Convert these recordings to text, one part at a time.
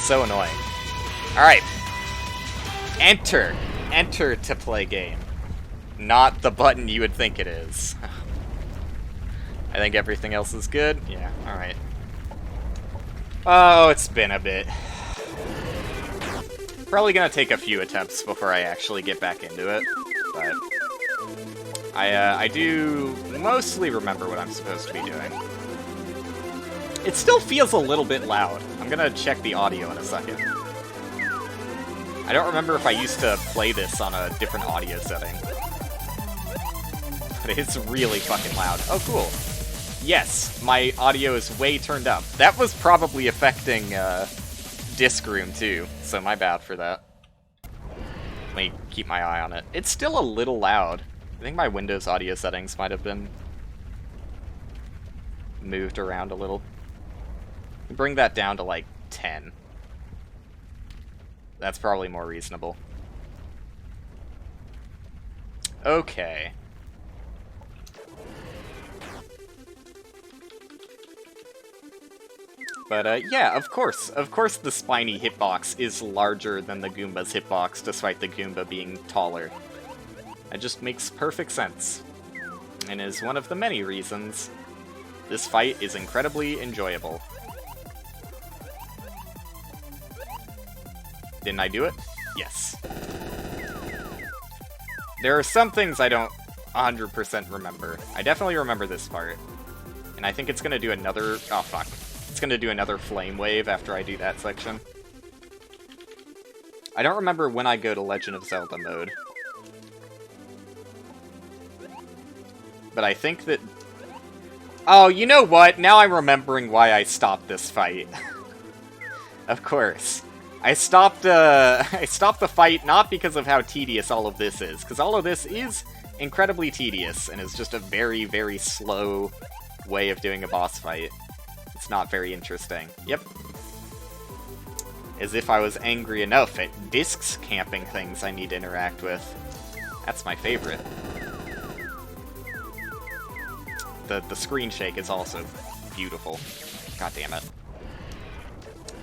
so annoying. Alright. Enter. Enter to play game. Not the button you would think it is. I think everything else is good. Yeah, alright. Oh, it's been a bit. Probably gonna take a few attempts before I actually get back into it, but I do mostly remember what I'm supposed to be doing. It still feels a little bit loud. I'm gonna check the audio in a second. I don't remember if I used to play this on a different audio setting. But it's really fucking loud. Oh, cool. Yes, my audio is way turned up. That was probably affecting Disc Room too, so my bad for that. Let me keep my eye on it. It's still a little loud. I think my Windows audio settings might have been moved around a little. Bring that down to like 10. That's probably more reasonable. Okay. But, yeah, of course the spiny hitbox is larger than the Goomba's hitbox, despite the Goomba being taller. That just makes perfect sense. And is one of the many reasons this fight is incredibly enjoyable. Didn't I do it? Yes. There are some things I don't 100% remember. I definitely remember this part. And I think it's gonna do another... oh, fuck. It's gonna do another flame wave after I do that section. I don't remember when I go to Legend of Zelda mode. But I think that... oh, you know what? Now I'm remembering why I stopped this fight. Of course. I stopped the fight not because of how tedious all of this is, because all of this is incredibly tedious, and is just a very, very slow way of doing a boss fight. It's not very interesting. Yep. As if I was angry enough at discs camping things I need to interact with. That's my favorite. The screen shake is also beautiful. God damn it.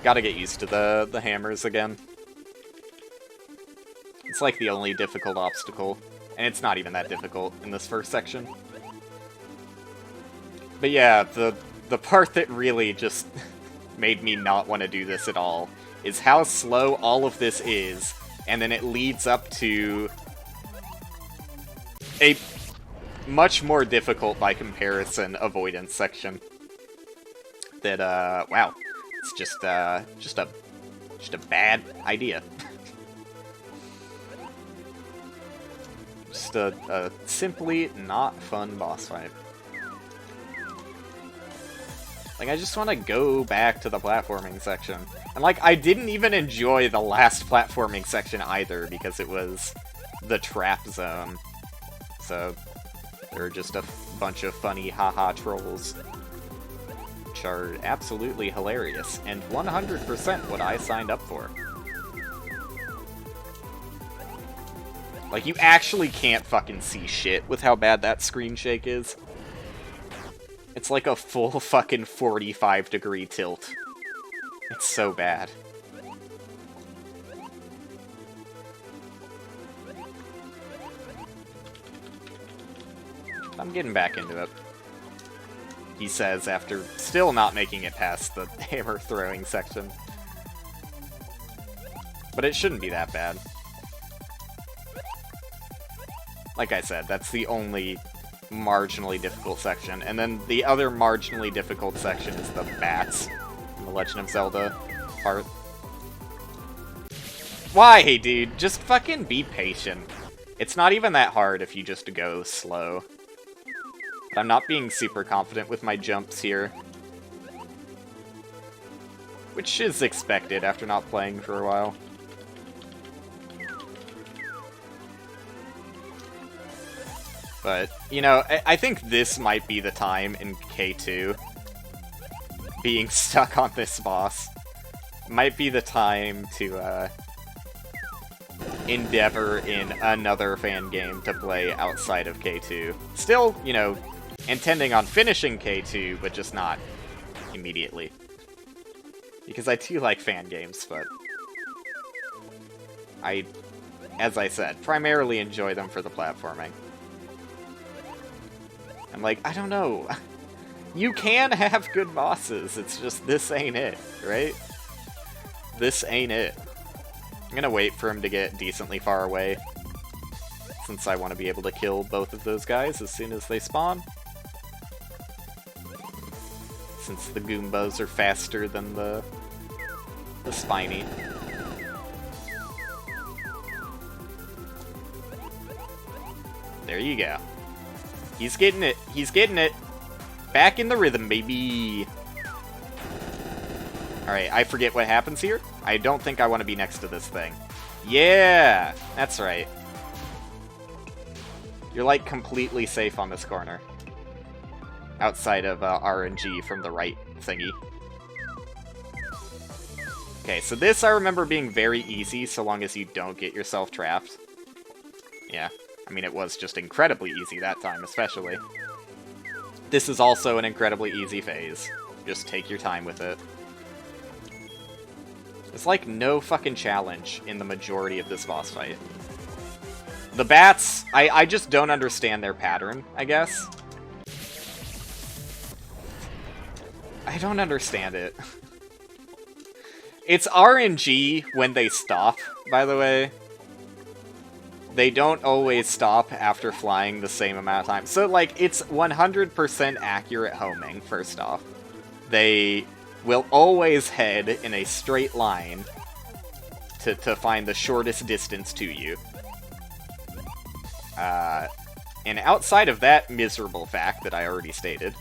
Gotta get used to the hammers again. It's like the only difficult obstacle, and it's not even that difficult in this first section. But yeah, the part that really just made me not want to do this at all is how slow all of this is, and then it leads up to a much more difficult by comparison avoidance section. That, wow. It's just a bad idea. Just a simply not fun boss fight. Like, I just want to go back to the platforming section. And, like, I didn't even enjoy the last platforming section either, because it was the trap zone. So, there were just a bunch of funny haha trolls. Which are absolutely hilarious, and 100% what I signed up for. Like, you actually can't fucking see shit with how bad that screen shake is. It's like a full fucking 45-degree tilt. It's so bad. I'm getting back into it. He says after still not making it past the hammer throwing section. But it shouldn't be that bad. Like I said, that's the only marginally difficult section. And then the other marginally difficult section is the bats in the Legend of Zelda part. Why, dude? Just fucking be patient. It's not even that hard if you just go slow. But I'm not being super confident with my jumps here. Which is expected after not playing for a while. But, you know, I think this might be the time in K2, being stuck on this boss, might be the time to, endeavor in another fan game to play outside of K2. Still, you know, intending on finishing K2, but just not immediately. Because I do like fan games, but as I said, primarily enjoy them for the platforming. And like, I don't know. You can have good bosses, it's just this ain't it, right? This ain't it. I'm gonna wait for him to get decently far away, since I want to be able to kill both of those guys as soon as they spawn. Since the Goombas are faster than the Spiny. There you go. He's getting it. He's getting it. Back in the rhythm, baby. Alright, I forget what happens here. I don't think I want to be next to this thing. Yeah! That's right. You're, like, completely safe on this corner. Outside of RNG from the right thingy. Okay, so this I remember being very easy so long as you don't get yourself trapped. Yeah, I mean, it was just incredibly easy that time, especially. This is also an incredibly easy phase. Just take your time with it. There's like no fucking challenge in the majority of this boss fight. The bats, I just don't understand their pattern, I guess. I don't understand it. It's RNG when they stop, by the way. They don't always stop after flying the same amount of time. So, like, it's 100% accurate homing, first off. They will always head in a straight line to find the shortest distance to you. And outside of that miserable fact that I already stated,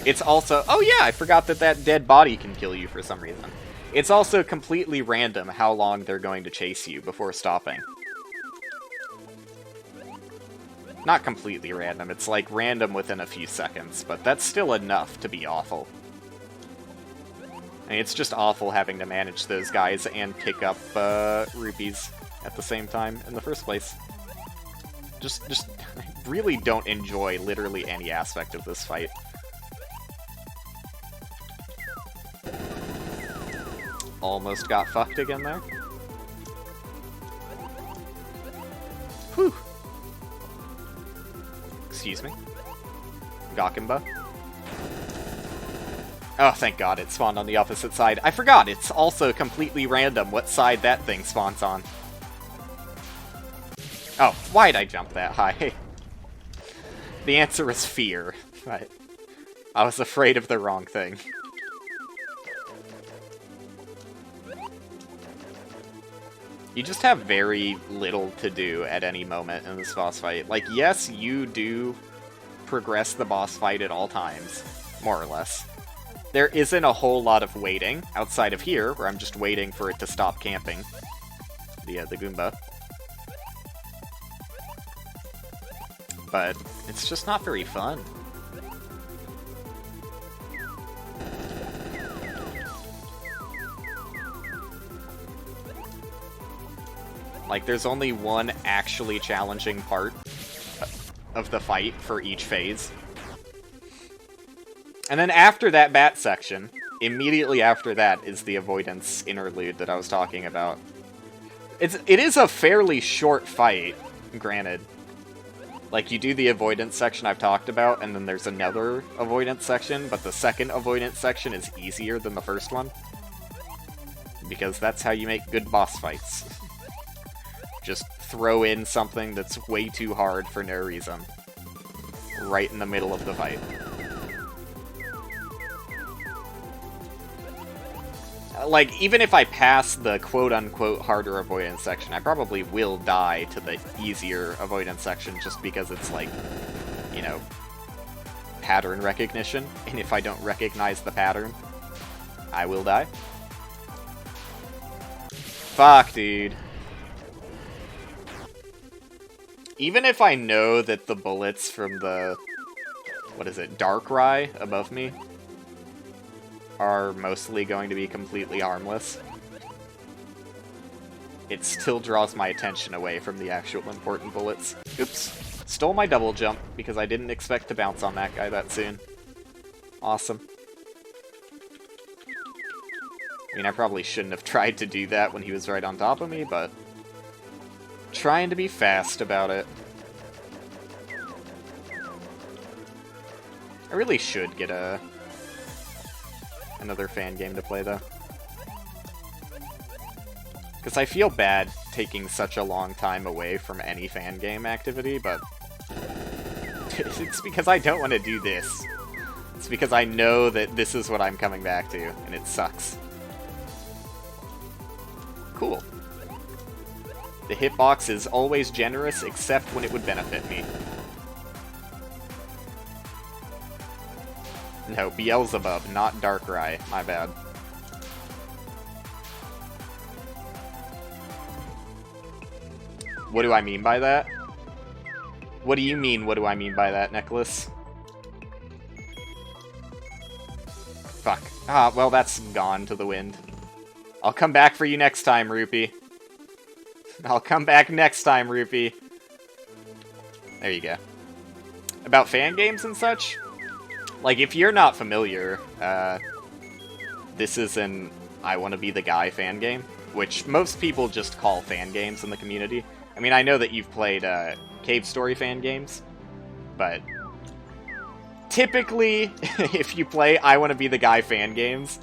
it's also... Oh yeah, I forgot that that dead body can kill you for some reason. It's also completely random how long they're going to chase you before stopping. Not completely random, it's like random within a few seconds, but that's still enough to be awful. I mean, it's just awful having to manage those guys and pick up rupees at the same time in the first place. Just I really don't enjoy literally any aspect of this fight. Almost got fucked again there. Whew. Excuse me. Gakimba. Oh, thank God, it spawned on the opposite side. I forgot, it's also completely random what side that thing spawns on. Oh, why'd I jump that high? The answer is fear, but I was afraid of the wrong thing. You just have very little to do at any moment in this boss fight. Like, yes, you do progress the boss fight at all times, more or less. There isn't a whole lot of waiting outside of here, where I'm just waiting for it to stop camping. The Goomba. But it's just not very fun. Like, there's only one actually challenging part of the fight for each phase. And then after that bat section, immediately after that is the avoidance interlude that I was talking about. It is a fairly short fight, granted. Like, you do the avoidance section I've talked about, and then there's another avoidance section, but the second avoidance section is easier than the first one. Because that's how you make good boss fights. Just throw in something that's way too hard for no reason. Right in the middle of the fight. Like, even if I pass the quote-unquote harder avoidance section, I probably will die to the easier avoidance section just because it's like, you know, pattern recognition. And if I don't recognize the pattern, I will die. Fuck, dude. Even if I know that the bullets from the, what is it, Darkrai above me are mostly going to be completely harmless, it still draws my attention away from the actual important bullets. Oops. Stole my double jump because I didn't expect to bounce on that guy that soon. Awesome. mean, I probably shouldn't have tried to do that when he was right on top of me, but trying to be fast about it. I really should get another fan game to play, though. Because I feel bad taking such a long time away from any fan game activity, but it's because I don't want to do this. It's because I know that this is what I'm coming back to, and it sucks. Cool. The hitbox is always generous, except when it would benefit me. No, Beelzebub, not Darkrai. My bad. What do I mean by that? What do you mean, what do I mean by that, Nicholas? Fuck. Ah, well, that's gone to the wind. I'll come back for you next time, Rupee. I'll come back next time, Rupee. There you go. About fan games and such? Like, if you're not familiar, this is an I Wanna Be the Guy fan game, which most people just call fan games in the community. I mean, I know that you've played Cave Story fan games, but typically, if you play I Wanna Be the Guy fan games,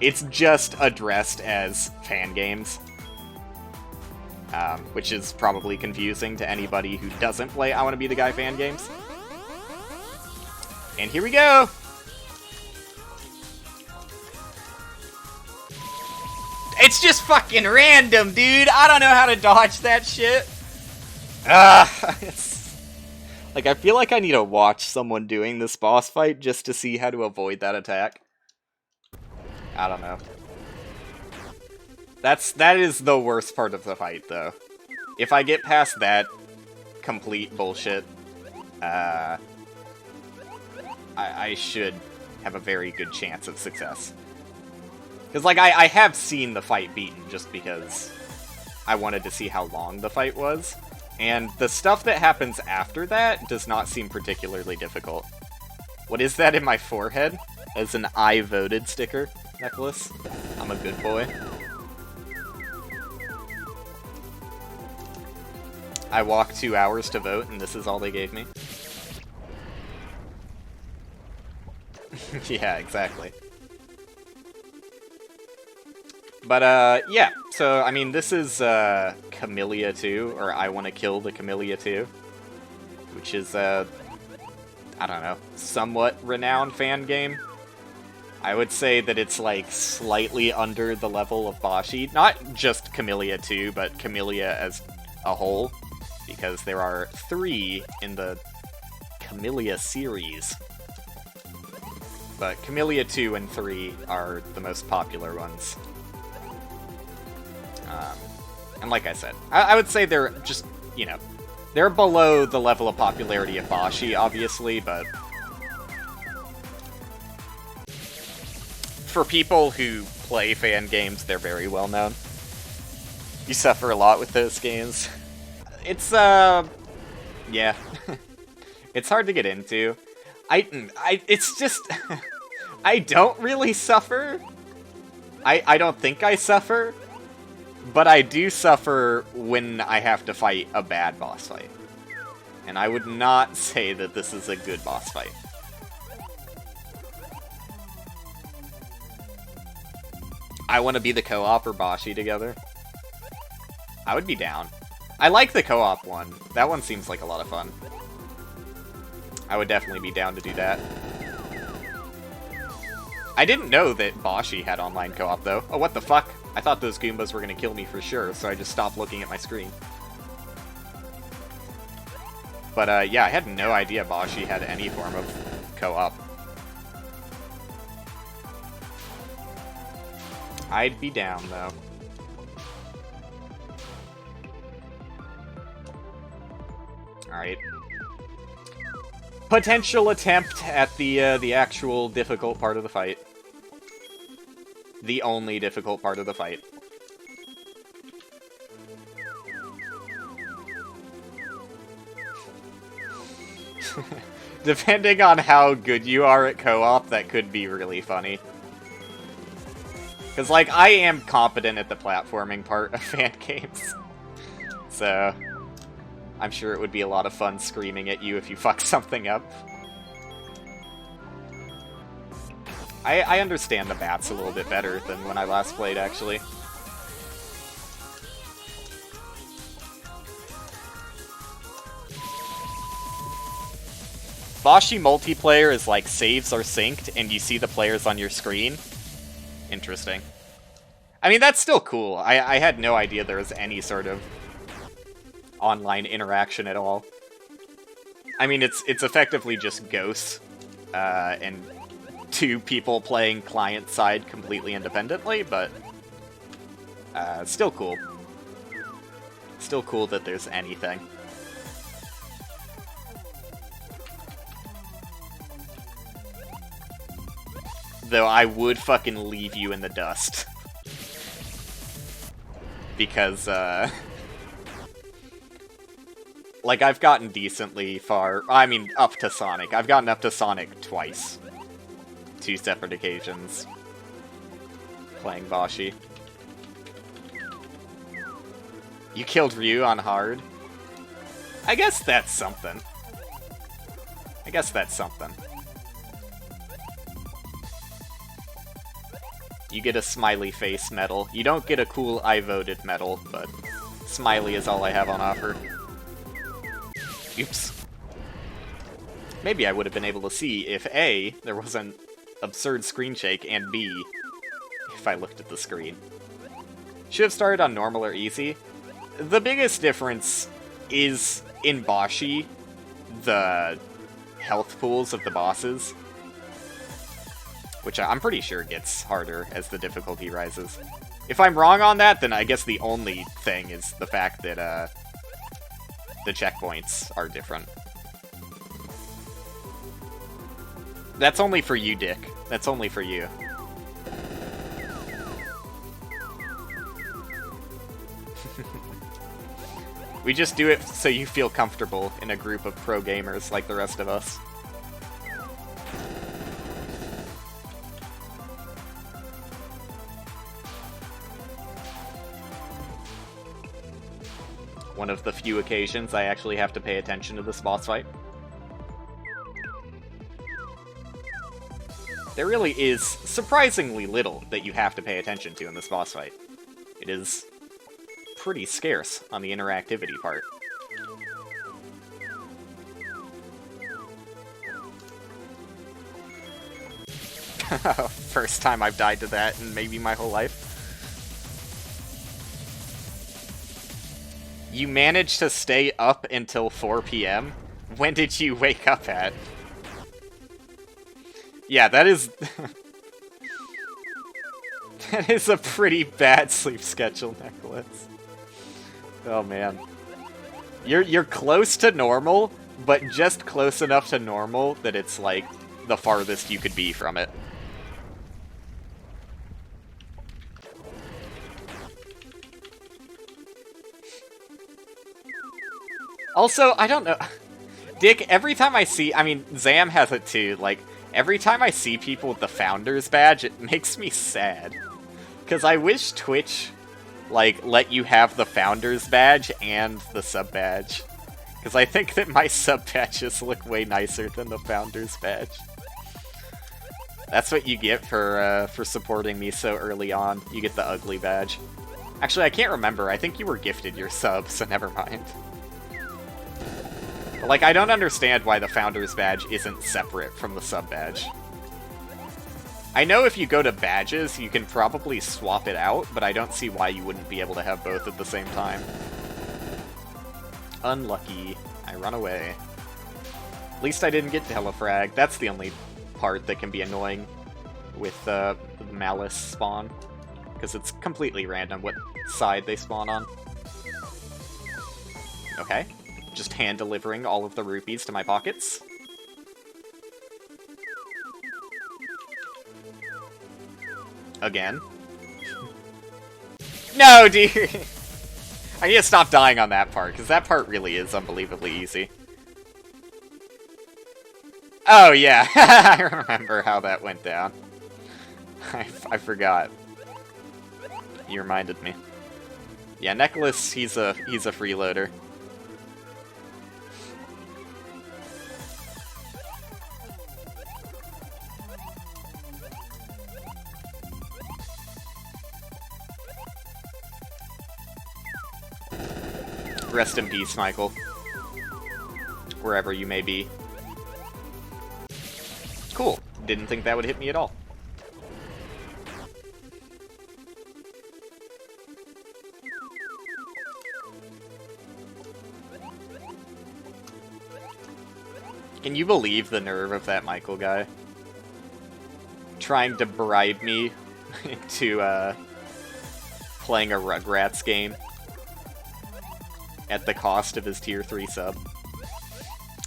it's just addressed as fan games, which is probably confusing to anybody who doesn't play I Wanna Be the Guy fan games. And here we go! It's just fucking random, dude! I don't know how to dodge that shit! Like, I feel like I need to watch someone doing this boss fight just to see how to avoid that attack. I don't know. That is the worst part of the fight, though. If I get past that complete bullshit, I should have a very good chance of success. Because, like, I have seen the fight beaten just because I wanted to see how long the fight was. And the stuff that happens after that does not seem particularly difficult. What is that in my forehead? As an I voted sticker, Nicholas? I'm a good boy. I walked 2 hours to vote, and this is all they gave me. Yeah, exactly. But, yeah, so, I mean, this is, Kamilia 2, or I Want to Kill the Kamilia 2, which is, I don't know, somewhat renowned fan game. I would say that it's, like, slightly under the level of Bashi. Not just Kamilia 2, but Kamilia as a whole, because there are 3 in the Kamilia series. But Kamilia 2 and 3 are the most popular ones. And like I said, I would say they're just, you know, they're below the level of popularity of Bashi, obviously, but for people who play fan games, they're very well known. You suffer a lot with those games. It's, yeah. It's hard to get into. It's just, I don't really suffer. I don't think I suffer. But I do suffer when I have to fight a bad boss fight. And I would not say that this is a good boss fight. I want to be the co-op or Bashi together. I would be down. I like the co-op one. That one seems like a lot of fun. I would definitely be down to do that. I didn't know that Bashi had online co-op, though. Oh, what the fuck? I thought those Goombas were gonna kill me for sure, so I just stopped looking at my screen. But, yeah, I had no idea Bashi had any form of co-op. I'd be down, though. Alright. Potential attempt at the actual difficult part of the fight. The only difficult part of the fight. Depending on how good you are at co-op, that could be really funny. Because, like, I am competent at the platforming part of fan games. So, I'm sure it would be a lot of fun screaming at you if you fuck something up. I understand the bats a little bit better than when I last played, actually. Boshi multiplayer is like saves are synced and you see the players on your screen. Interesting. I mean, that's still cool. I had no idea there was any sort of online interaction at all. I mean, it's effectively just ghosts and two people playing client-side completely independently, but still cool. Still cool that there's anything. Though I would fucking leave you in the dust. Because, like, I've gotten decently far. I mean, up to Sonic. I've gotten up to Sonic twice. 2 separate occasions. Playing Boshi. You killed Ryu on hard? I guess that's something. I guess that's something. You get a smiley face medal. You don't get a cool I voted medal, but smiley is all I have on offer. Oops. Maybe I would have been able to see if A, there was an absurd screen shake, and B, if I looked at the screen. Should have started on normal or easy. The biggest difference is in Boshi, the health pools of the bosses. Which I'm pretty sure gets harder as the difficulty rises. If I'm wrong on that, then I guess the only thing is the fact that the checkpoints are different. That's only for you, Dick. That's only for you. We just do it so you feel comfortable in a group of pro gamers like the rest of us. One of the few occasions I actually have to pay attention to this boss fight. There really is surprisingly little that you have to pay attention to in this boss fight. It is pretty scarce on the interactivity part. First time I've died to that in maybe my whole life. You managed to stay up until 4 p.m.? When did you wake up at? Yeah, that is... that is a pretty bad sleep schedule, Nicholas. Oh, man. You're close to normal, but just close enough to normal that it's, like, the farthest you could be from it. Also, I don't know. Dick, every time I see... I mean, Zam has it too. Like, every time I see people with the Founders Badge, it makes me sad. Because I wish Twitch, like, let you have the Founders Badge and the Sub Badge. Because I think that my Sub Badges look way nicer than the Founders Badge. That's what you get for supporting me so early on. You get the ugly badge. Actually, I can't remember. I think you were gifted your sub, so never mind. Like, I don't understand why the Founders Badge isn't separate from the Sub Badge. I know if you go to Badges, you can probably swap it out, but I don't see why you wouldn't be able to have both at the same time. Unlucky. I run away. At least I didn't get Telefrag. That's the only part that can be annoying with the Malice spawn. Because it's completely random what side they spawn on. Okay. Just hand-delivering all of the rupees to my pockets. Again. No, dude! I need to stop dying on that part, because that part really is unbelievably easy. Oh, yeah. I remember how that went down. I forgot. You reminded me. Yeah, Nicholas, he's a freeloader. Rest in peace, Michael. Wherever you may be. Cool. Didn't think that would hit me at all. Can you believe the nerve of that Michael guy? Trying to bribe me into playing a Rugrats game at the cost of his tier 3 sub.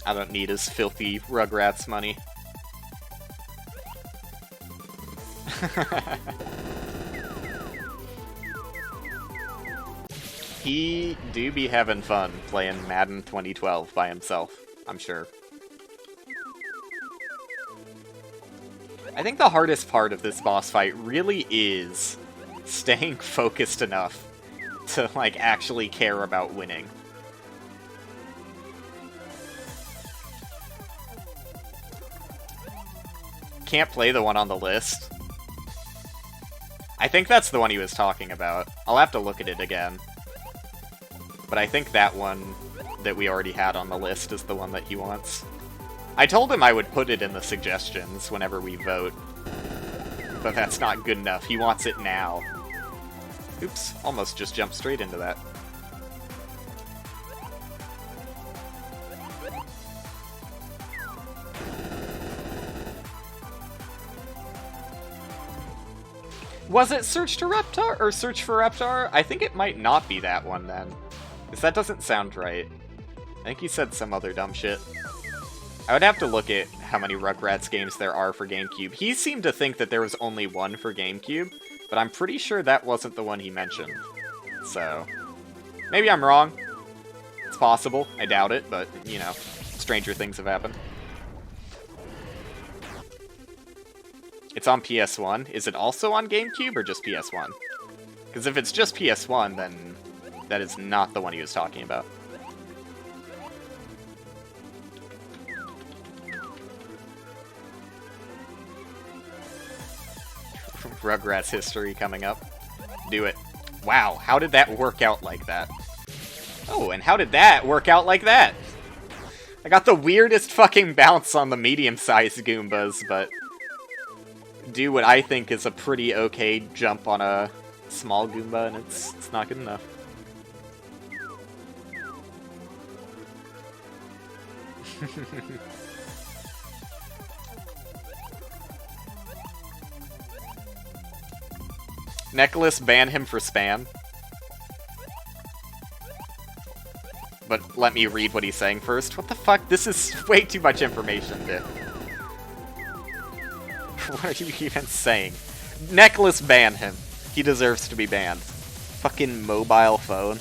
I don't need his filthy Rugrats money. He do be having fun playing Madden 2012 by himself, I'm sure. I think the hardest part of this boss fight really is staying focused enough to, like, actually care about winning. Can't play the one on the list. I think that's the one he was talking about. I'll have to look at it again. But I think that one that we already had on the list is the one that he wants. I told him I would put it in the suggestions whenever we vote. But that's not good enough. He wants it now. Oops, almost just jumped straight into that. Was it Search to Reptar or Search for Reptar? I think it might not be that one then. Because that doesn't sound right. I think he said some other dumb shit. I would have to look at how many Rugrats games there are for GameCube. He seemed to think that there was only one for GameCube, but I'm pretty sure that wasn't the one he mentioned. So, maybe I'm wrong. It's possible. I doubt it, but, you know, stranger things have happened. It's on PS1. Is it also on GameCube or just PS1? Because if it's just PS1, then that is not the one he was talking about. Rugrats history coming up. Do it. Wow, how did that work out like that? Oh, and how did that work out like that? I got the weirdest fucking bounce on the medium-sized Goombas, but do what I think is a pretty okay jump on a small Goomba, and it's not good enough. Nicholas, ban him for spam. But let me read what he's saying first. What the fuck? This is way too much information, dude. What are you even saying? Nicholas, ban him. He deserves to be banned. Fucking mobile phone.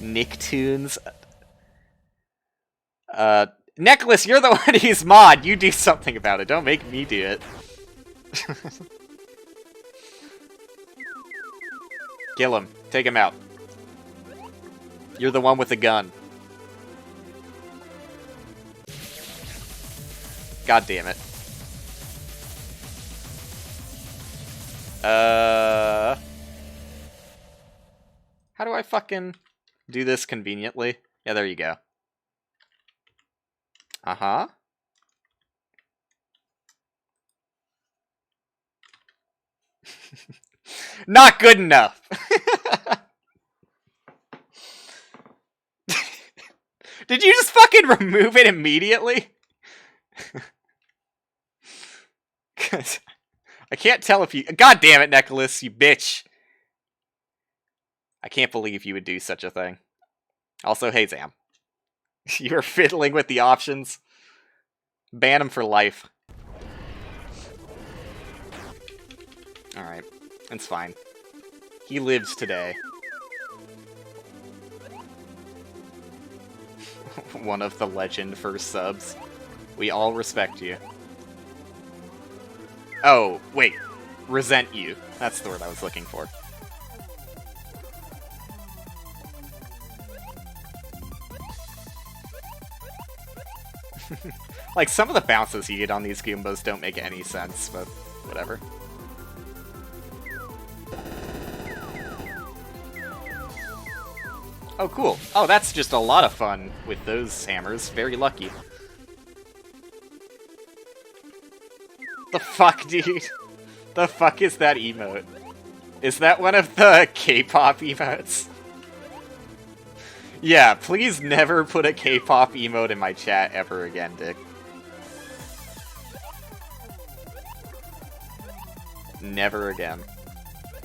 Nicktoons. Nicholas, you're the one who's mod. You do something about it. Don't make me do it. Kill him. Take him out. You're the one with the gun. God damn it. How do I fucking do this conveniently? Yeah, there you go. Uh-huh. Not good enough! Did you just fucking remove it immediately? I can't tell if you... God damn it, Nicholas, you bitch! I can't believe you would do such a thing. Also, hey, Zam. You're fiddling with the options. Ban him for life. Alright, it's fine. He lives today. One of the legend first subs. We all respect you. Oh, wait. Resent you. That's the word I was looking for. Like, some of the bounces you get on these Goombas don't make any sense, but whatever. Oh, cool. Oh, that's just a lot of fun with those hammers. Very lucky. The fuck, dude? The fuck is that emote? Is that one of the K-pop emotes? Yeah, please never put a K-pop emote in my chat ever again, Dick. Never again.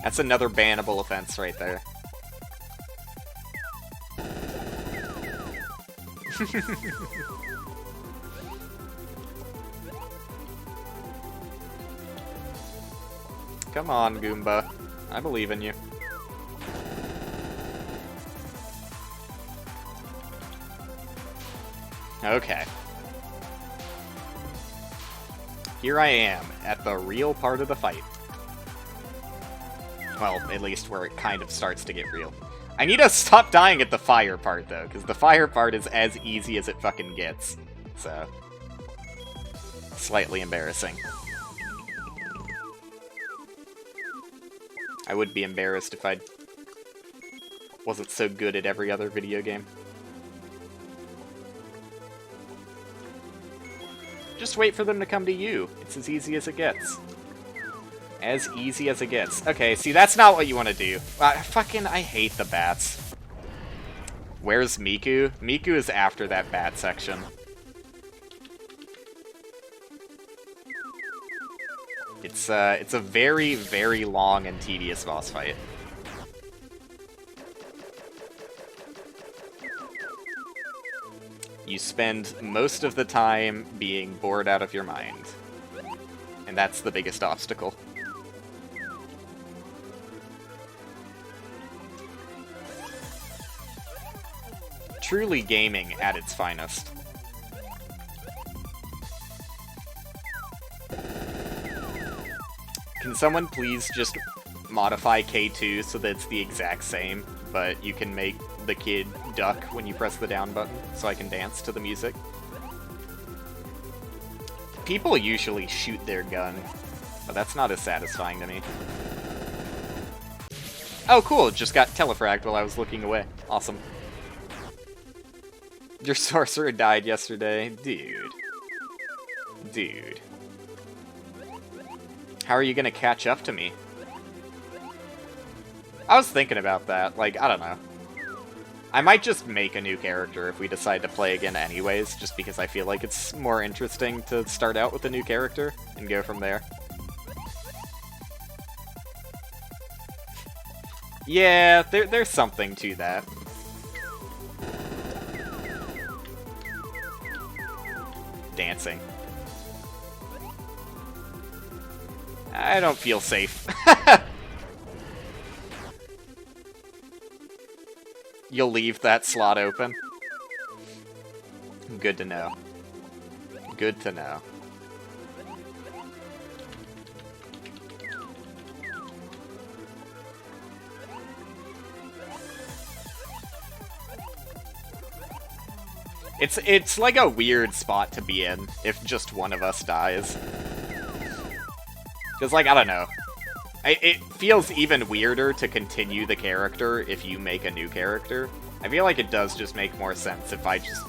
That's another bannable offense right there. Come on, Goomba. I believe in you. Okay. Here I am, at the real part of the fight. Well, at least where it kind of starts to get real. I need to stop dying at the fire part, though, because the fire part is as easy as it fucking gets. So, slightly embarrassing. I would be embarrassed if I wasn't so good at every other video game. Just wait for them to come to you. It's as easy as it gets. As easy as it gets. Okay, see, that's not what you want to do. I hate the bats. Where's Miku? Miku is after that bat section. It's a very, very long and tedious boss fight. You spend most of the time being bored out of your mind. And that's the biggest obstacle. Truly gaming at its finest. Can someone please just modify K2 so that it's the exact same, but you can make the kid duck when you press the down button, so I can dance to the music? People usually shoot their gun, but that's not as satisfying to me. Oh cool, just got telefragged while I was looking away. Awesome. Your sorcerer died yesterday. Dude. Dude. How are you gonna catch up to me? I was thinking about that. Like, I don't know. I might just make a new character if we decide to play again anyways, just because I feel like it's more interesting to start out with a new character and go from there. Yeah, there's something to that. Dancing. I don't feel safe. You'll leave that slot open? Good to know. Good to know. It's like a weird spot to be in if just one of us dies. Because, like, I don't know. It feels even weirder to continue the character if you make a new character. I feel like it does just make more sense if I just...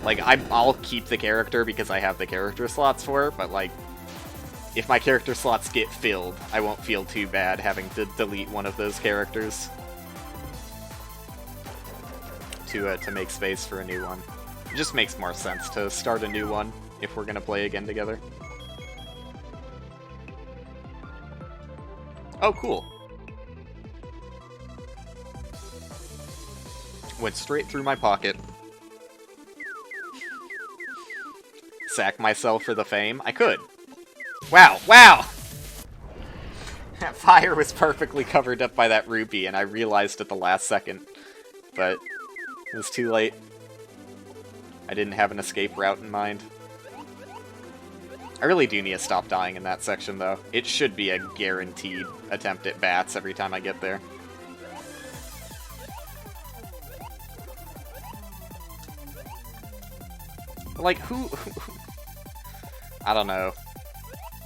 Like, I'll keep the character because I have the character slots for it, but, like, if my character slots get filled, I won't feel too bad having to delete one of those characters to make space for a new one. It just makes more sense to start a new one if we're gonna play again together. Oh, cool. Went straight through my pocket. Sack myself for the fame? I could. Wow, wow! That fire was perfectly covered up by that rupee, and I realized at the last second. But it was too late. I didn't have an escape route in mind. I really do need to stop dying in that section, though. It should be a guaranteed attempt at bats every time I get there. Like, who I don't know.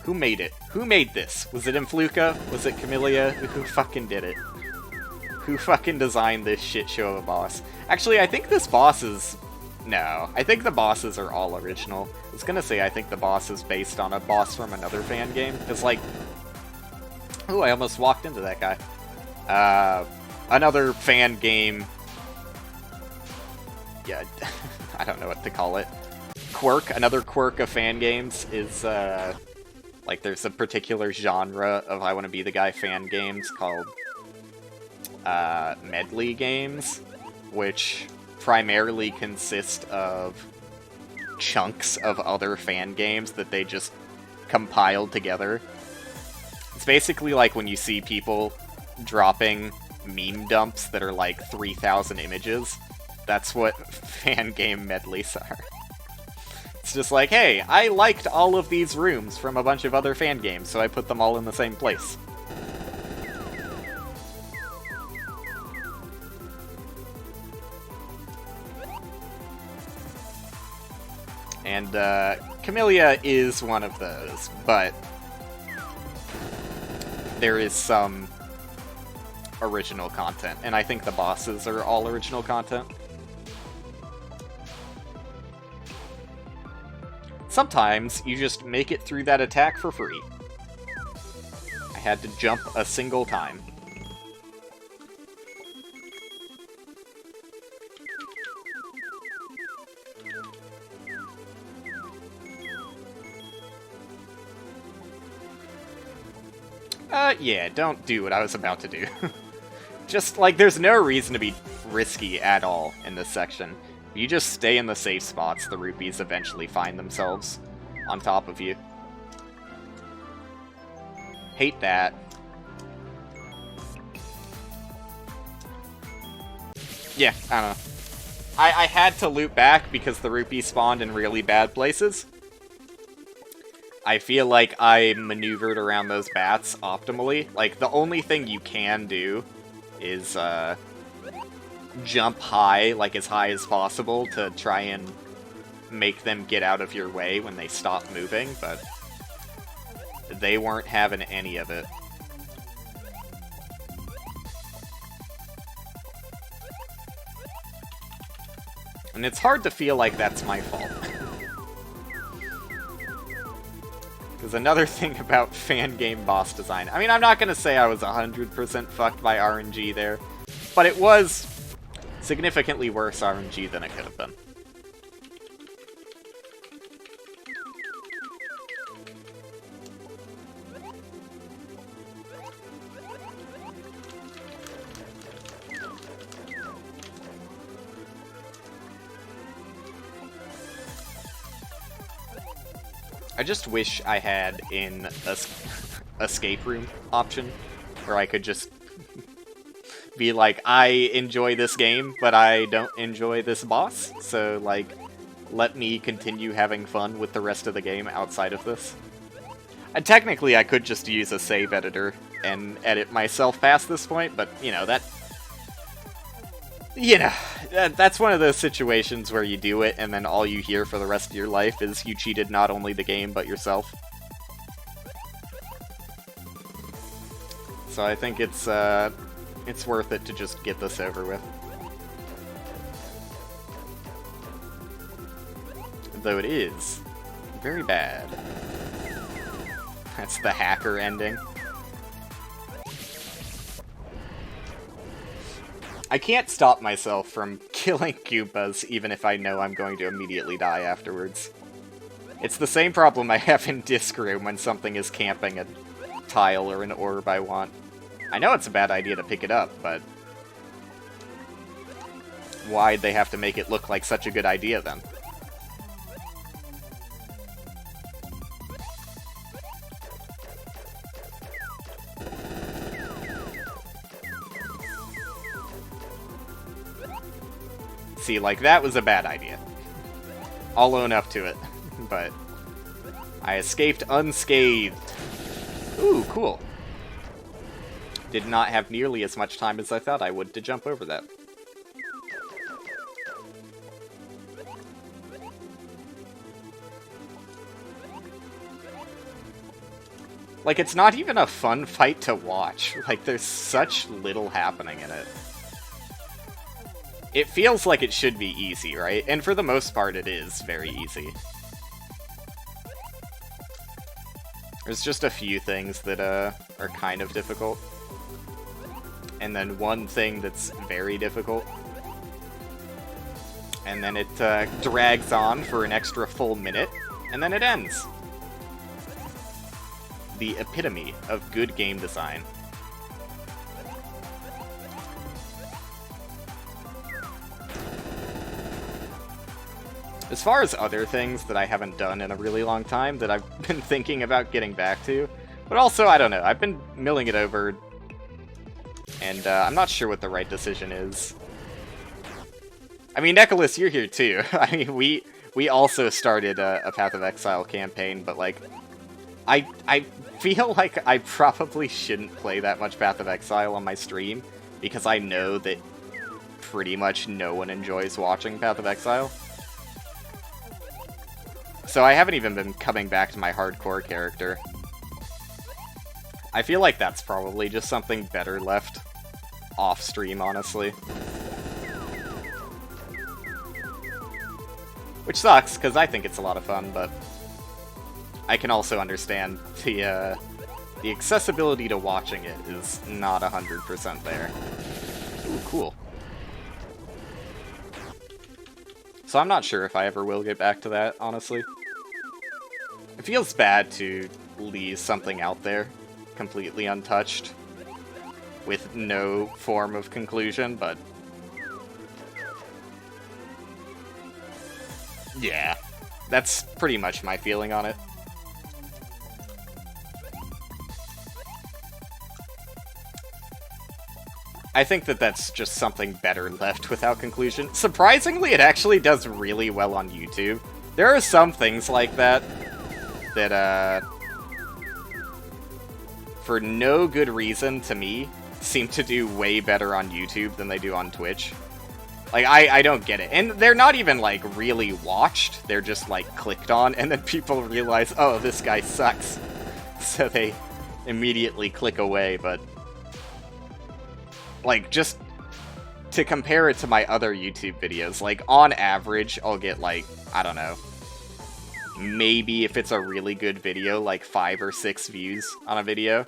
Who made it? Who made this? Was it Influka? Was it Kamilia? Who fucking did it? Who fucking designed this shit show of a boss? Actually, I think this boss is... No, I think the bosses are all original. I was gonna say I think the boss is based on a boss from another fan game, because, like... Ooh, I almost walked into that guy. Another fan game... Yeah, I don't know what to call it. Quirk, another quirk of fan games is, like, there's a particular genre of I Want to Be the Guy fan games called, medley games, which primarily consist of chunks of other fan games that they just compiled together. It's basically like when you see people dropping meme dumps that are like 3,000 images. That's what fan game medleys are. It's just like, hey, I liked all of these rooms from a bunch of other fan games, so I put them all in the same place. And, Kamilia is one of those, but there is some original content, and I think the bosses are all original content. Sometimes you just make it through that attack for free. I had to jump a single time. Yeah, don't do what I was about to do. Just, like, there's no reason to be risky at all in this section. You just stay in the safe spots, the rupees eventually find themselves on top of you. Hate that. Yeah, I don't know. I had to loop back because the rupees spawned in really bad places. I feel like I maneuvered around those bats optimally. Like, the only thing you can do is, jump high, like as high as possible, to try and make them get out of your way when they stop moving, but they weren't having any of it. And it's hard to feel like that's my fault. Because another thing about fan game boss design, I mean, I'm not going to say I was 100% fucked by RNG there, but it was significantly worse RNG than it could have been. I just wish I had an escape room option, where I could just be like, I enjoy this game, but I don't enjoy this boss, so, like, let me continue having fun with the rest of the game outside of this. And technically, I could just use a save editor and edit myself past this point, but, you know, that... You know, that's one of those situations where you do it, and then all you hear for the rest of your life is you cheated not only the game, but yourself. So I think it's worth it to just get this over with. Though it is very bad. That's the hacker ending. I can't stop myself from killing Koopas, even if I know I'm going to immediately die afterwards. It's the same problem I have in Disc Room when something is camping a tile or an orb I want. I know it's a bad idea to pick it up, but why'd they have to make it look like such a good idea then? See, like, that was a bad idea. I'll own up to it, but I escaped unscathed. Ooh, cool. Did not have nearly as much time as I thought I would to jump over that. Like, it's not even a fun fight to watch. Like, there's such little happening in it. It feels like it should be easy, right? And for the most part, it is very easy. There's just a few things that are kind of difficult. And then one thing that's very difficult. And then it drags on for an extra full minute, and then it ends. The epitome of good game design. As far as other things that I haven't done in a really long time that I've been thinking about getting back to, but also, I don't know, I've been milling it over, and I'm not sure what the right decision is. I mean, Nicholas, you're here too. I mean, we also started a Path of Exile campaign, but like, I feel like I probably shouldn't play that much Path of Exile on my stream, because I know that pretty much no one enjoys watching Path of Exile. So I haven't even been coming back to my hardcore character. I feel like that's probably just something better left off-stream, honestly. Which sucks, because I think it's a lot of fun, but I can also understand the accessibility to watching it is not 100% there. Ooh, cool. So I'm not sure if I ever will get back to that, honestly. It feels bad to leave something out there, completely untouched, with no form of conclusion, but... yeah, that's pretty much my feeling on it. I think that that's just something better left without conclusion. Surprisingly, it actually does really well on YouTube. There are some things like that, for no good reason to me, seem to do way better on YouTube than they do on Twitch. Like, I don't get it. And they're not even, like, really watched. They're just, like, clicked on, and then people realize, oh, this guy sucks. So they immediately click away, but... like, just to compare it to my other YouTube videos, like, on average, I'll get, like, I don't know, maybe if it's a really good video, like 5 or 6 views on a video.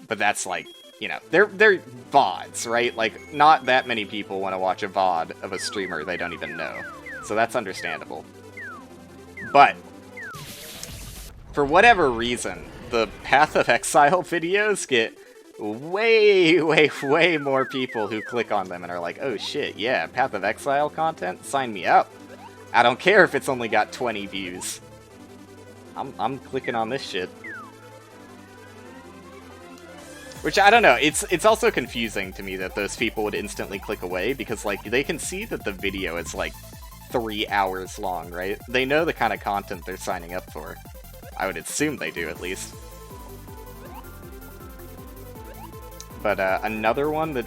But that's, like, you know, they're VODs, right? Like, not that many people want to watch a VOD of a streamer they don't even know. So that's understandable. But, for whatever reason, the Path of Exile videos get way more people who click on them and are like, oh shit, yeah, Path of Exile content? Sign me up. I don't care if it's only got 20 views. I'm clicking on this shit. Which, I don't know, it's also confusing to me that those people would instantly click away, because, like, they can see that the video is, like, 3 hours long, right? They know the kind of content they're signing up for. I would assume they do, at least. But, another one that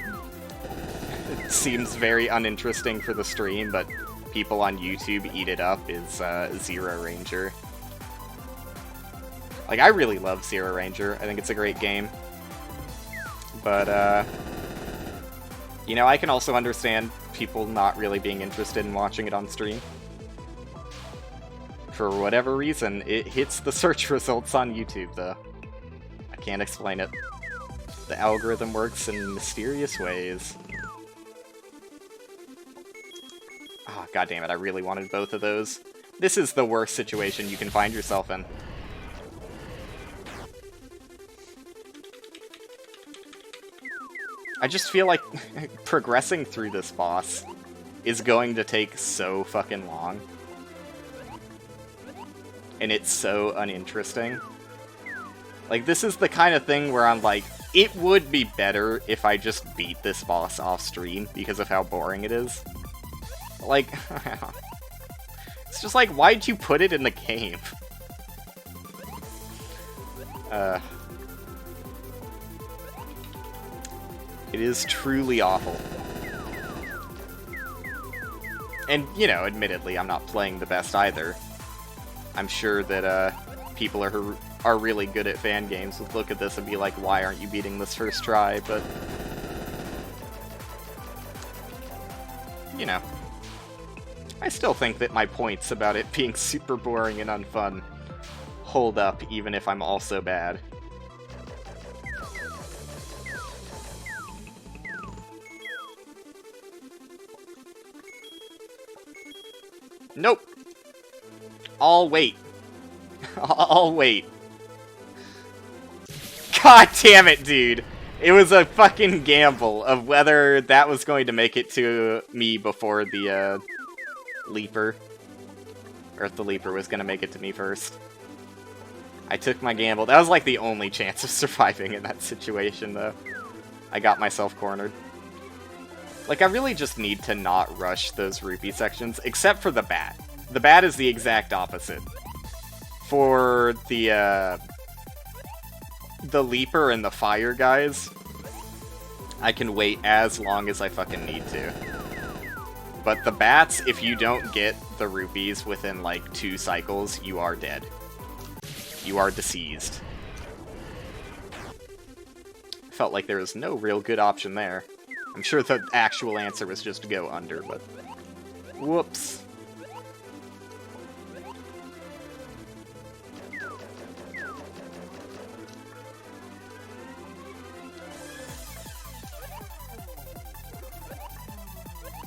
seems very uninteresting for the stream, but people on YouTube eat it up, is, Zero Ranger. Like, I really love Zero Ranger. I think it's a great game. But, you know, I can also understand people not really being interested in watching it on stream. For whatever reason, it hits the search results on YouTube, though. I can't explain it. The algorithm works in mysterious ways. Oh, goddammit, I really wanted both of those. This is the worst situation you can find yourself in. I just feel like progressing through this boss is going to take so fucking long. And it's so uninteresting. Like, this is the kind of thing where I'm like, it would be better if I just beat this boss off stream because of how boring it is. Like, it's just like, why'd you put it in the game? It is truly awful. And, you know, admittedly, I'm not playing the best either. I'm sure that, people are are really good at fan games would look at this and be like, why aren't you beating this first try? But, you know, I still think that my points about it being super boring and unfun hold up, even if I'm also bad. Nope. I'll wait. I'll wait. God damn it, dude. It was a fucking gamble of whether that was going to make it to me before the, leaper. Or if the leaper was going to make it to me first. I took my gamble. That was like the only chance of surviving in that situation, though. I got myself cornered. Like, I really just need to not rush those rupee sections, except for the bat. The bat is the exact opposite. For the leaper and the fire guys, I can wait as long as I fucking need to. But the bats, if you don't get the rupees within, like, 2 cycles, you are dead. You are deceased. Felt like there was no real good option there. I'm sure the actual answer was just to go under, but... Whoops.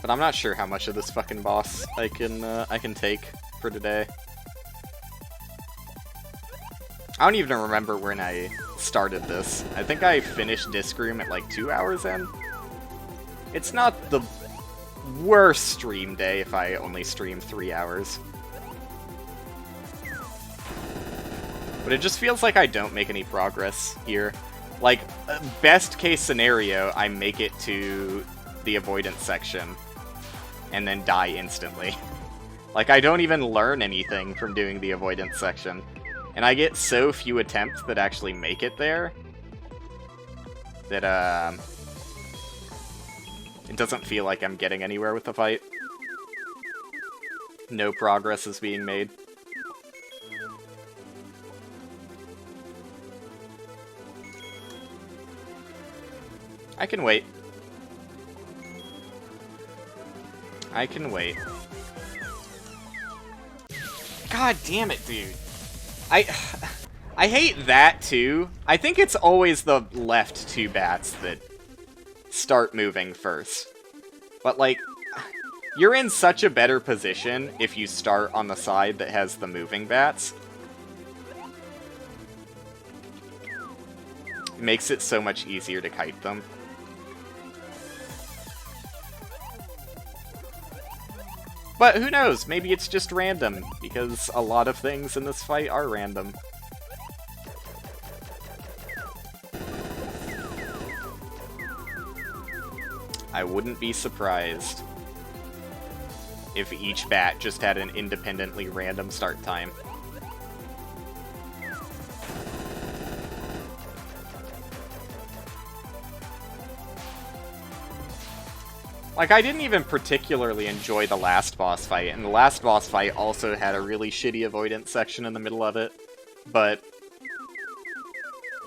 But I'm not sure how much of this fucking boss I can take for today. I don't even remember when I started this. I think I finished Disc Room at like 2 hours in. It's not the worst stream day if I only stream 3 hours. But it just feels like I don't make any progress here. Like, best case scenario, I make it to the avoidance section and then die instantly. Like, I don't even learn anything from doing the avoidance section. And I get so few attempts that actually make it there that, it doesn't feel like I'm getting anywhere with the fight. No progress is being made. I can wait. I can wait. God damn it, dude. I hate that, too. I think it's always the left 2 bats that start moving first. But, like, you're in such a better position if you start on the side that has the moving bats. It makes it so much easier to kite them. But who knows, maybe it's just random, because a lot of things in this fight are random. I wouldn't be surprised if each bat just had an independently random start time. Like, I didn't even particularly enjoy the last boss fight, and the last boss fight also had a really shitty avoidance section in the middle of it, but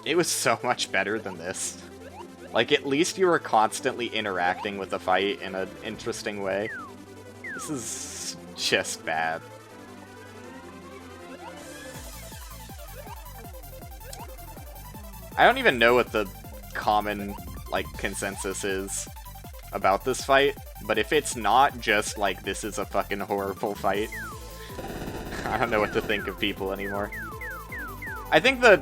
it was so much better than this. Like, at least you were constantly interacting with the fight in an interesting way. This is just bad. I don't even know what the common, like, consensus is about this fight, but if it's not just like, this is a fucking horrible fight, I don't know what to think of people anymore. I think the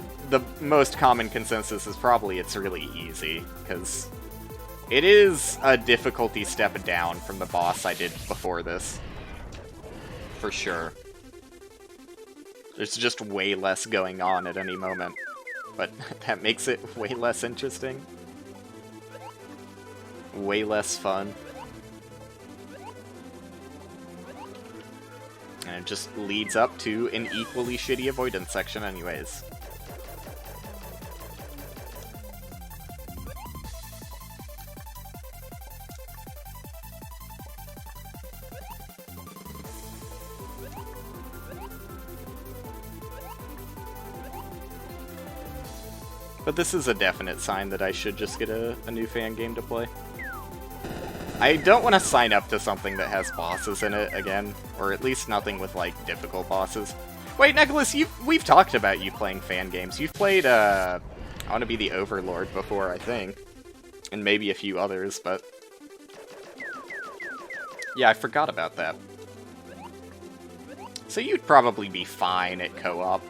most common consensus is probably it's really easy, because it is a difficulty step down from the boss I did before this. For sure. There's just way less going on at any moment, but that makes it way less interesting. Way less fun. And it just leads up to an equally shitty avoidance section anyways. But this is a definite sign that I should just get a new fan game to play. I don't want to sign up to something that has bosses in it again, or at least nothing with, like, difficult bosses. Wait, Nicholas, we've talked about you playing fan games. You've played, I Want to Be the Overlord before, I think. And maybe a few others, but... yeah, I forgot about that. So you'd probably be fine at co-op.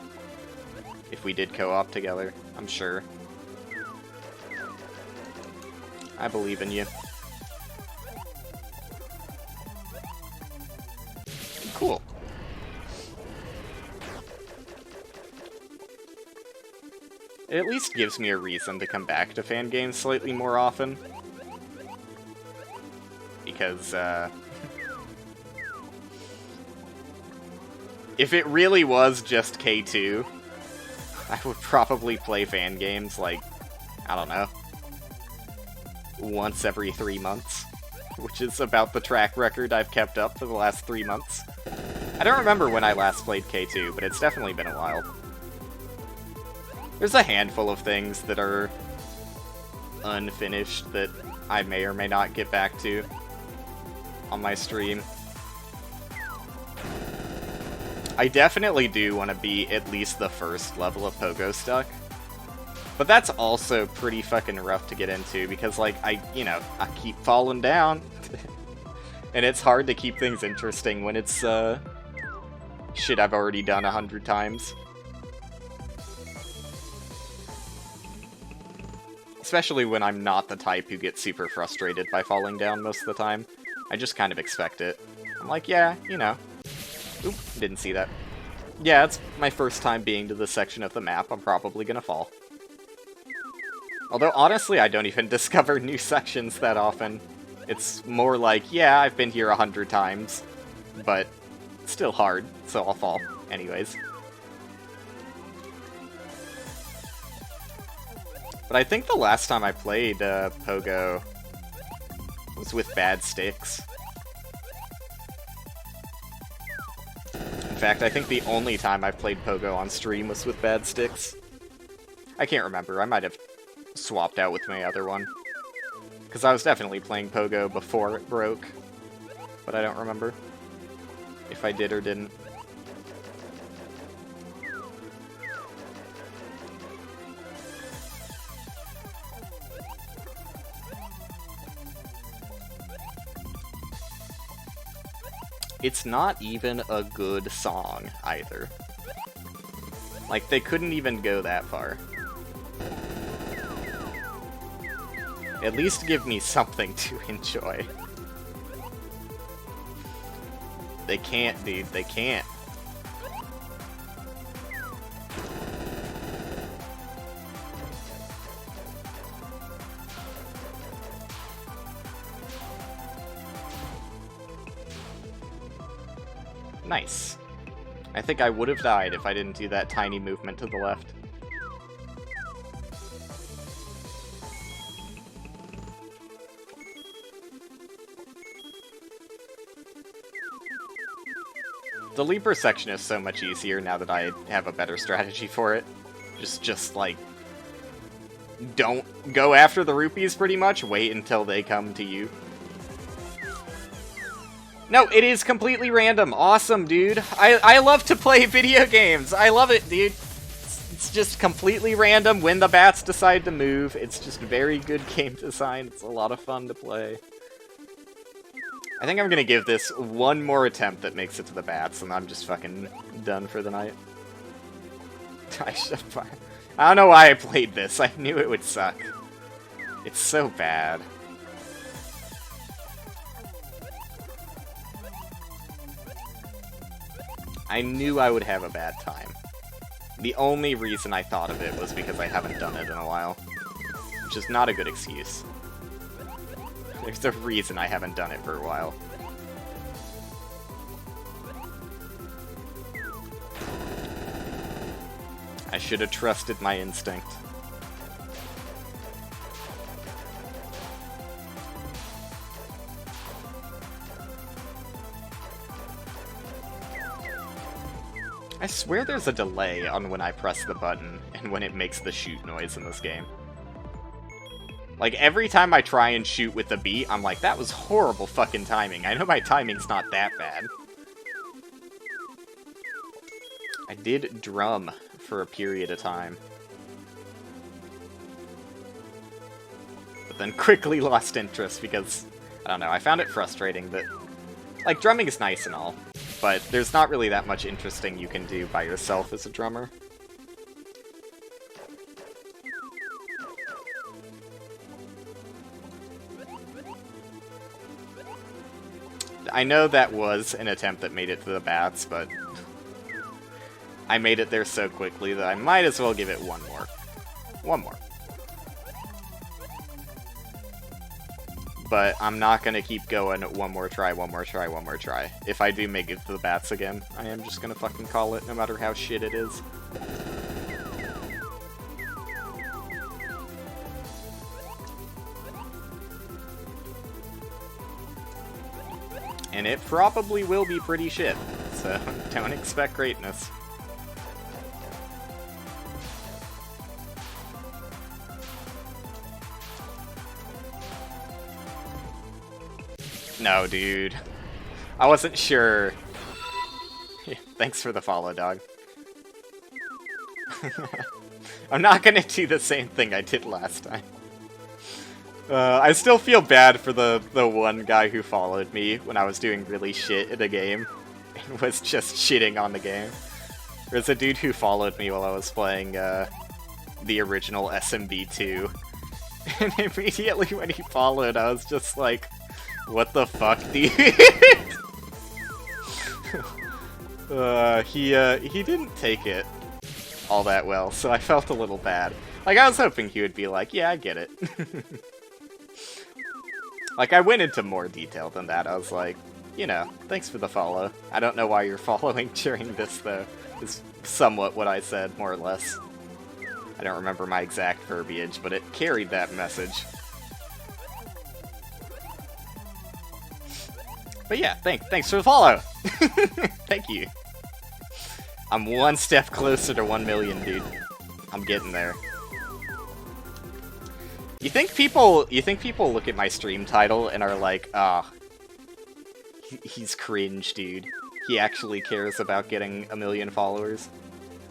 If we did co-op together, I'm sure. I believe in you. Cool. It at least gives me a reason to come back to fan games slightly more often. Because, if it really was just K2, I would probably play fan games, like, I don't know, once every 3 months, which is about the track record I've kept up for the last 3 months. I don't remember when I last played K2, but it's definitely been a while. There's a handful of things that are unfinished that I may or may not get back to on my stream. I definitely do want to be at least the first level of Pogo Stuck. But that's also pretty fucking rough to get into because, like, I keep falling down. And it's hard to keep things interesting when it's, shit I've already done 100 times. Especially when I'm not the type who gets super frustrated by falling down most of the time. I just kind of expect it. I'm like, yeah, you know. Oop, didn't see that. Yeah, it's my first time being to this section of the map. I'm probably gonna fall. Although, honestly, I don't even discover new sections that often. It's more like, yeah, I've been here 100 times, but it's still hard, so I'll fall anyways. But I think the last time I played Pogo was with bad sticks. In fact, I think the only time I played Pogo on stream was with bad sticks. I can't remember, I might have swapped out with my other one. Because I was definitely playing Pogo before it broke. But I don't remember if I did or didn't. It's not even a good song, either. Like, they couldn't even go that far. At least give me something to enjoy. They can't, dude. They can't. Nice. I think I would have died if I didn't do that tiny movement to the left. The leaper section is so much easier now that I have a better strategy for it. Just like, don't go after the rupees pretty much, wait until they come to you. No, it is completely random. Awesome, dude. I love to play video games. I love it, dude. It's just completely random when the bats decide to move. It's just very good game design. It's a lot of fun to play. I think I'm gonna give this one more attempt that makes it to the bats, and I'm just fucking done for the night. I don't know why I played this. I knew it would suck. It's so bad. I knew I would have a bad time. The only reason I thought of it was because I haven't done it in a while. Which is not a good excuse. There's a reason I haven't done it for a while. I should have trusted my instinct. I swear there's a delay on when I press the button and when it makes the shoot noise in this game. Like, every time I try and shoot with the beat, I'm like, that was horrible fucking timing. I know my timing's not that bad. I did drum for a period of time. But then quickly lost interest because, I don't know, I found it frustrating that, like, drumming is nice and all, but there's not really that much interesting you can do by yourself as a drummer. I know that was an attempt that made it to the bats, but I made it there so quickly that I might as well give it one more. One more. But I'm not gonna keep going one more try, one more try, one more try. If I do make it to the bats again, I am just gonna fucking call it, no matter how shit it is. And it probably will be pretty shit, so don't expect greatness. No, dude. I wasn't sure. Thanks for the follow, dog. I'm not gonna do the same thing I did last time. I still feel bad for the one guy who followed me when I was doing really shit in a game and was just shitting on the game. There's a dude who followed me while I was playing the original SMB2, and immediately when he followed, I was just like, what the fuck, dude? He didn't take it all that well, so I felt a little bad. Like, I was hoping he would be like, yeah, I get it. Like, I went into more detail than that. I was like, you know, thanks for the follow. I don't know why you're following during this, though. Is somewhat what I said, more or less. I don't remember my exact verbiage, but it carried that message. But yeah, thanks for the follow! Thank you. I'm one step closer to 1 million, dude. I'm getting there. You think people look at my stream title and are like, ah, he's cringe, dude. He actually cares about getting 1 million followers?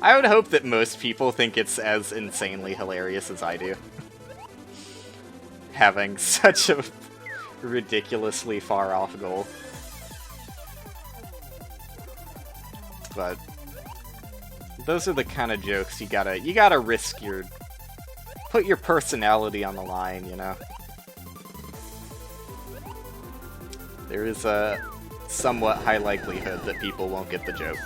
I would hope that most people think it's as insanely hilarious as I do. Having such a ridiculously far off goal. But those are the kind of jokes you gotta risk put your personality on the line, you know? There is a somewhat high likelihood that people won't get the joke.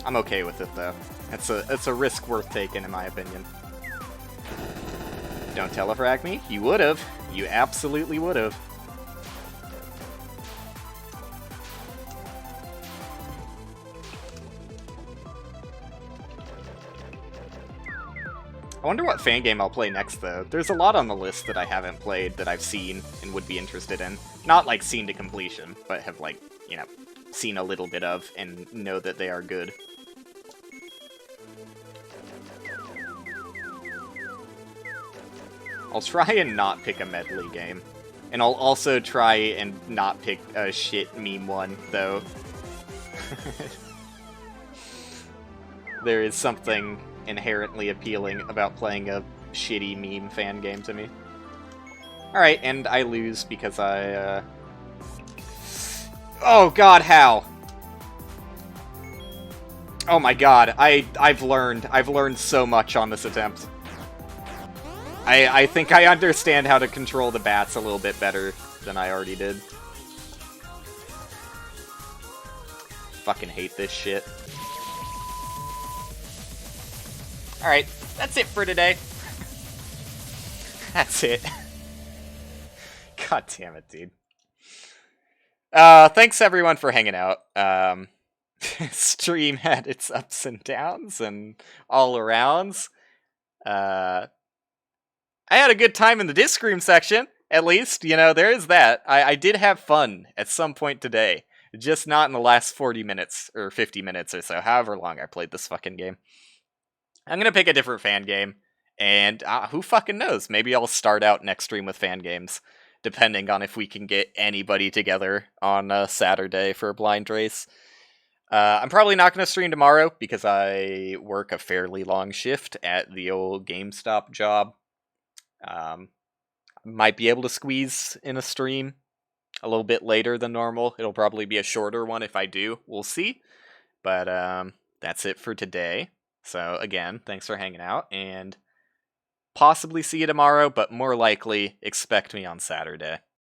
I'm okay with it, though. It's a risk worth taking, in my opinion. Don't telefrag me? You would've. You absolutely would've. I wonder what fan game I'll play next, though. There's a lot on the list that I haven't played that I've seen and would be interested in. Not, like, seen to completion, but have, like, you know, seen a little bit of and know that they are good. I'll try and not pick a medley game. And I'll also try and not pick a shit meme one, though. There is something inherently appealing about playing a shitty meme fan game to me. Alright, and I lose because I, Oh god, how? Oh my god, I've learned so much on this attempt. I think I understand how to control the bats a little bit better than I already did. Fucking hate this shit. Alright, that's it for today. That's it. God damn it, dude. Thanks everyone for hanging out. Stream had its ups and downs and all arounds. I had a good time in the Disc Room section, at least. You know, there is that. I did have fun at some point today. Just not in the last 40 minutes or 50 minutes or so, however long I played this fucking game. I'm gonna pick a different fan game, and who fucking knows? Maybe I'll start out next stream with fan games, depending on if we can get anybody together on Saturday for a blind race. I'm probably not going to stream tomorrow because I work a fairly long shift at the old GameStop job. Might be able to squeeze in a stream a little bit later than normal. It'll probably be a shorter one if I do. We'll see. But that's it for today. So again, thanks for hanging out, and possibly see you tomorrow, but more likely expect me on Saturday.